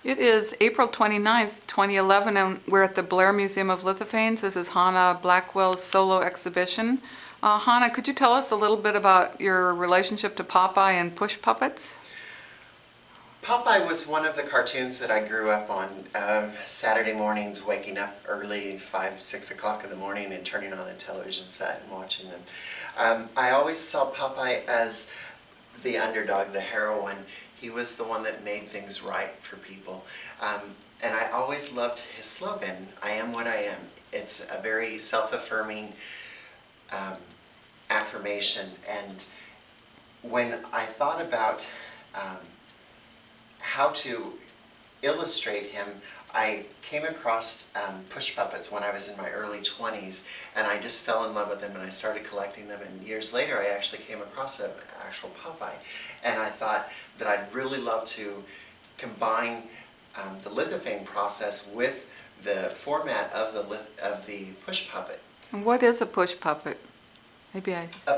It is April 29th, 2011, and we're at the Blair Museum of Lithophanes. This is Hannah Blackwell's solo exhibition. Hannah, could you tell us a little bit about your relationship to Popeye and push puppets? Popeye was one of the cartoons that I grew up on. Saturday mornings, waking up early, 5, 6 o'clock in the morning, and turning on the television set and watching them. I always saw Popeye as the underdog, the heroine. He was the one that made things right for people. And I always loved his slogan, "I am what I am." It's a very self-affirming affirmation. And when I thought about how to illustrate him, I came across push puppets when I was in my early 20s, and I just fell in love with them, and I started collecting them, and years later I actually came across an actual Popeye, and I thought that I'd really love to combine the lithophane process with the format of the push puppet. And what is a push puppet? A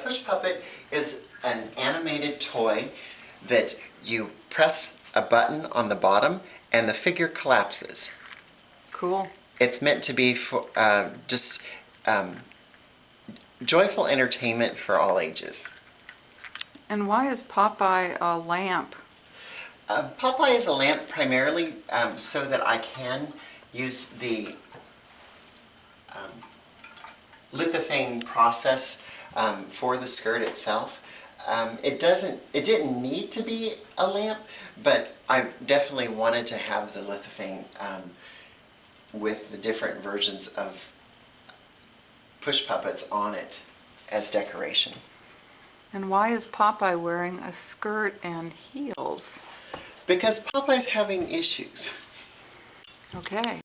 push puppet is an animated toy that you press a button on the bottom and the figure collapses. Cool. It's meant to be for just joyful entertainment for all ages. And why is Popeye a lamp? Popeye is a lamp primarily so that I can use the lithophane process for the skirt itself. It didn't need to be a lamp, but I definitely wanted to have the lithophane with the different versions of push puppets on it as decoration. And why is Popeye wearing a skirt and heels? Because Popeye's having issues. Okay.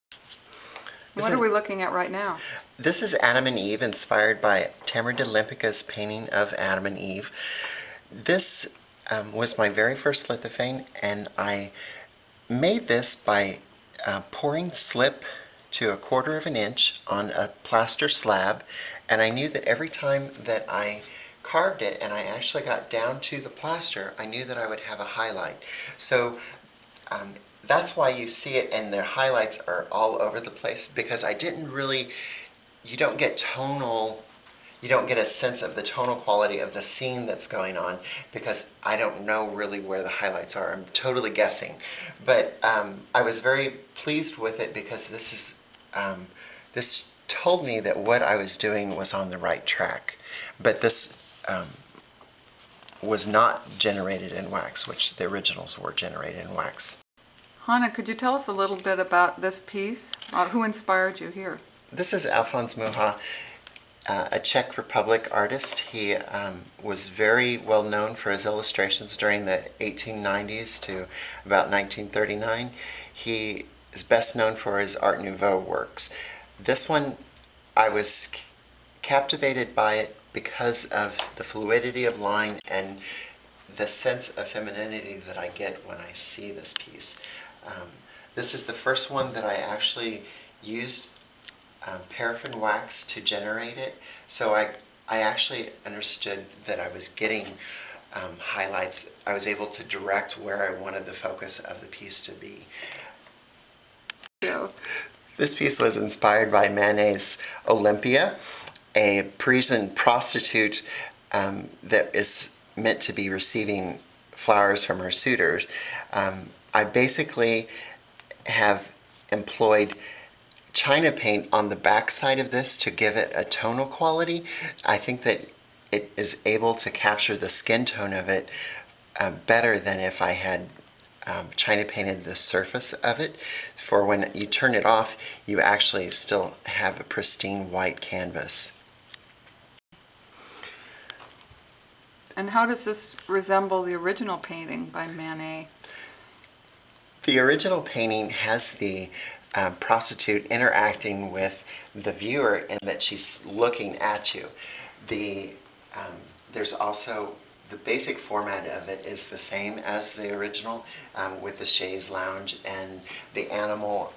What are we looking at right now? This is Adam and Eve, inspired by Tamara de Limpica's painting of Adam and Eve. This was my very first lithophane, and I made this by pouring slip to 1/4 of an inch on a plaster slab, and I knew that every time that I carved it and I actually got down to the plaster, I knew that I would have a highlight. So that's why you see it, and the highlights are all over the place, because I didn't really, you don't get a sense of the tonal quality of the scene that's going on, because I don't know really where the highlights are. I'm totally guessing. But I was very pleased with it, because this told me that what I was doing was on the right track. But this was not generated in wax, which the originals were generated in wax. Hannah, could you tell us a little bit about this piece? Who inspired you here? This is Alphonse Mucha, a Czech Republic artist. He was very well known for his illustrations during the 1890s to about 1939. He is best known for his Art Nouveau works. This one, I was captivated by it because of the fluidity of line and the sense of femininity that I get when I see this piece. This is the first one that I actually used paraffin wax to generate it, so I actually understood that I was getting highlights. I was able to direct where I wanted the focus of the piece to be. So, this piece was inspired by Manet's Olympia, a Parisian prostitute that is meant to be receiving flowers from her suitors. I basically have employed China paint on the back side of this to give it a tonal quality. I think that it is able to capture the skin tone of it better than if I had China painted the surface of it. For when you turn it off, you actually still have a pristine white canvas. and how does this resemble the original painting by Manet? The original painting has the prostitute interacting with the viewer in that she's looking at you. There's also the basic format of it is the same as the original, with the chaise lounge and the animal.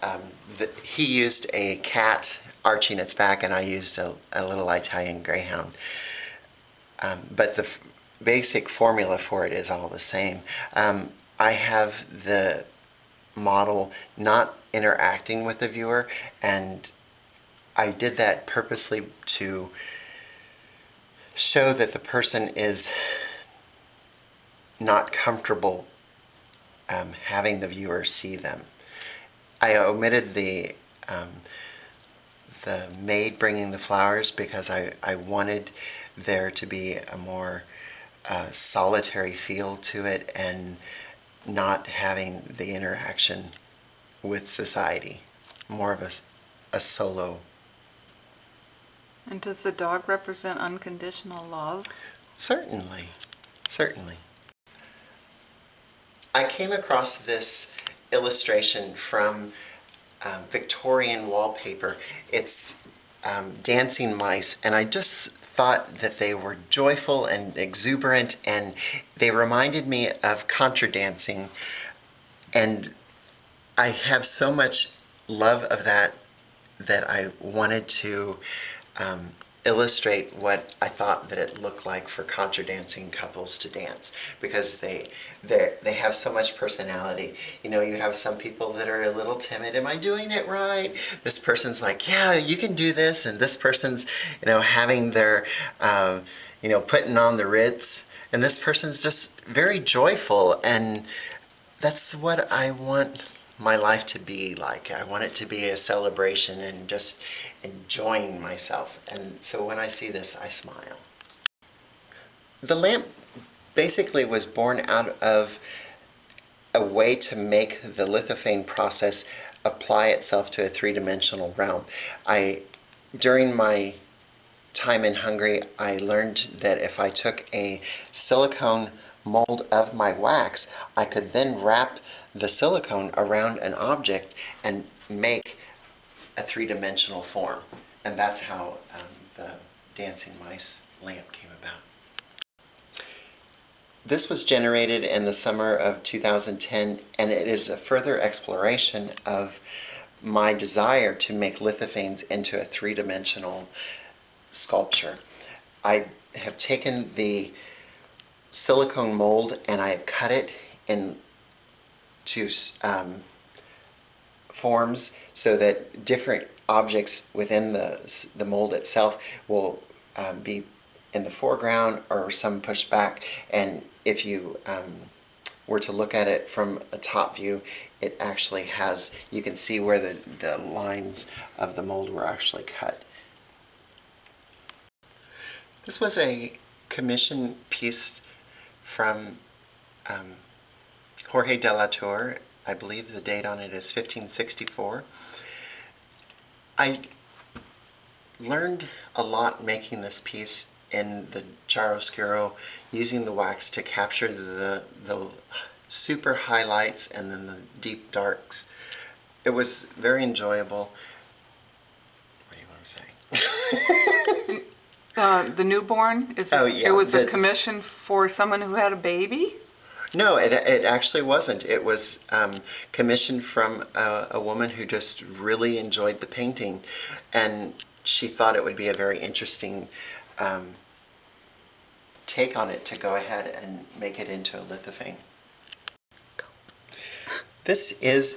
He used a cat arching its back, and I used a little Italian greyhound. But the basic formula for it is all the same. I have the model not interacting with the viewer, and I did that purposely to show that the person is not comfortable having the viewer see them. I omitted the maid bringing the flowers because I wanted there to be a more solitary feel to it and not having the interaction with society, more of a solo. And does the dog represent unconditional love? Certainly, certainly. I came across this illustration from Victorian wallpaper. It's dancing mice, and I just thought that they were joyful and exuberant, and they reminded me of contra dancing, and I have so much love of that that I wanted to illustrate what I thought that it looked like for contra dancing couples to dance, because they have so much personality. You know, you have some people that are a little timid. Am I doing it right? This person's like, yeah, you can do this, and this person's, you know, having their, you know, putting on the Ritz, and this person's just very joyful, and that's what I want my life to be like. I want it to be a celebration and just enjoying myself. And so when I see this, I smile. The lamp basically was born out of a way to make the lithophane process apply itself to a three-dimensional realm. During my time in Hungary, I learned that if I took a silicone mold of my wax, I could then wrap the silicone around an object and make a three-dimensional form. And that's how the dancing mice lamp came about. This was generated in the summer of 2010, and it is a further exploration of my desire to make lithophanes into a three-dimensional sculpture. I have taken the silicone mold and I have cut it into forms so that different objects within the mold itself will be in the foreground or some pushed back, and if you were to look at it from a top view, it actually has, you can see where the lines of the mold were actually cut. This was a commission piece from Jorge de la Torre. I believe the date on it is 1564. I learned a lot making this piece in the chiaroscuro, using the wax to capture the super highlights and then the deep darks. It was very enjoyable. What do you want to say? The newborn, Oh, yeah, it was a commission for someone who had a baby? No, it actually wasn't. It was commissioned from a woman who just really enjoyed the painting, and she thought it would be a very interesting take on it to go ahead and make it into a lithophane. This is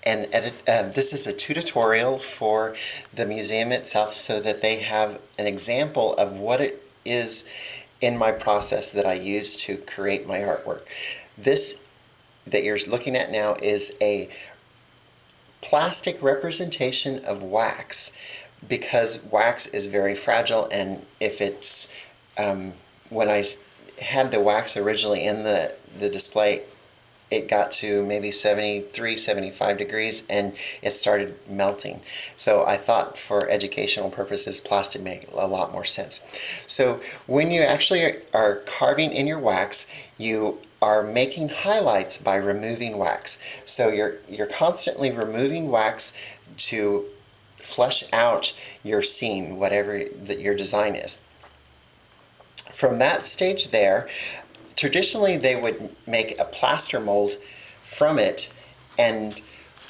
this is a tutorial for the museum itself, so that they have an example of what it is in my process that I use to create my artwork. This that you're looking at now is a plastic representation of wax, because wax is very fragile, and if it's when I had the wax originally in the display, it got to maybe 73, 75 degrees and it started melting. So I thought for educational purposes, plastic made a lot more sense. So when you actually are carving in your wax, you are making highlights by removing wax. So you're constantly removing wax to flesh out your scene, whatever that your design is. From that stage there, traditionally they would make a plaster mold from it, and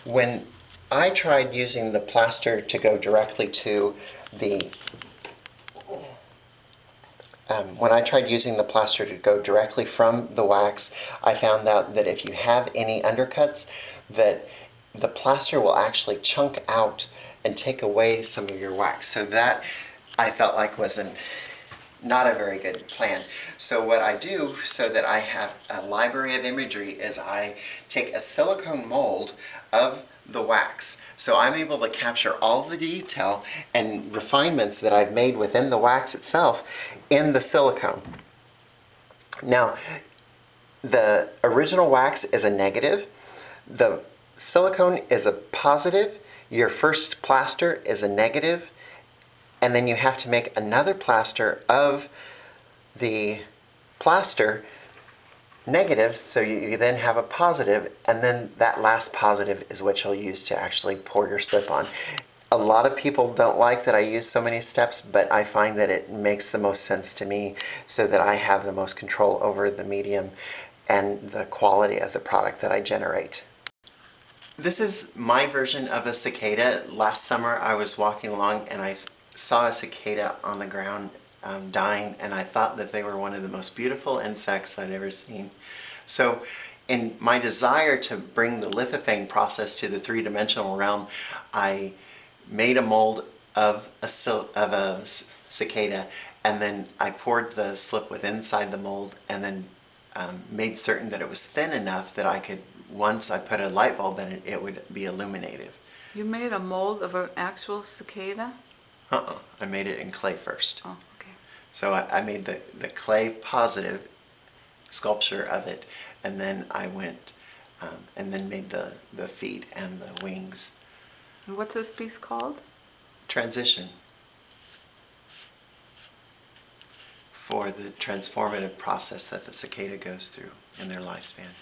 when I tried using the plaster to go directly to the when I tried using the plaster to go directly from the wax, I found out that if you have any undercuts, that the plaster will actually chunk out and take away some of your wax. So that I felt like was not a very good plan. So what I do so that I have a library of imagery is I take a silicone mold of the wax. So I'm able to capture all the detail and refinements that I've made within the wax itself in the silicone. Now, the original wax is a negative, the silicone is a positive, your first plaster is a negative, and then you have to make another plaster of the plaster negative, so you then have a positive, and then that last positive is what you'll use to actually pour your slip on. A lot of people don't like that I use so many steps, but I find that it makes the most sense to me so that I have the most control over the medium and the quality of the product that I generate. This is my version of a cicada. Last summer I was walking along and I saw a cicada on the ground dying, and I thought that they were one of the most beautiful insects I'd ever seen. So in my desire to bring the lithophane process to the three-dimensional realm, I made a mold of a cicada, and then I poured the slip within inside the mold, and then made certain that it was thin enough that I could, once I put a light bulb in it, it would be illuminative. You made a mold of an actual cicada? I made it in clay first. Oh, okay. So I made the clay positive sculpture of it, and then I went and then made the feet and the wings. And what's this piece called? Transition. For the transformative process that the cicada goes through in their lifespan.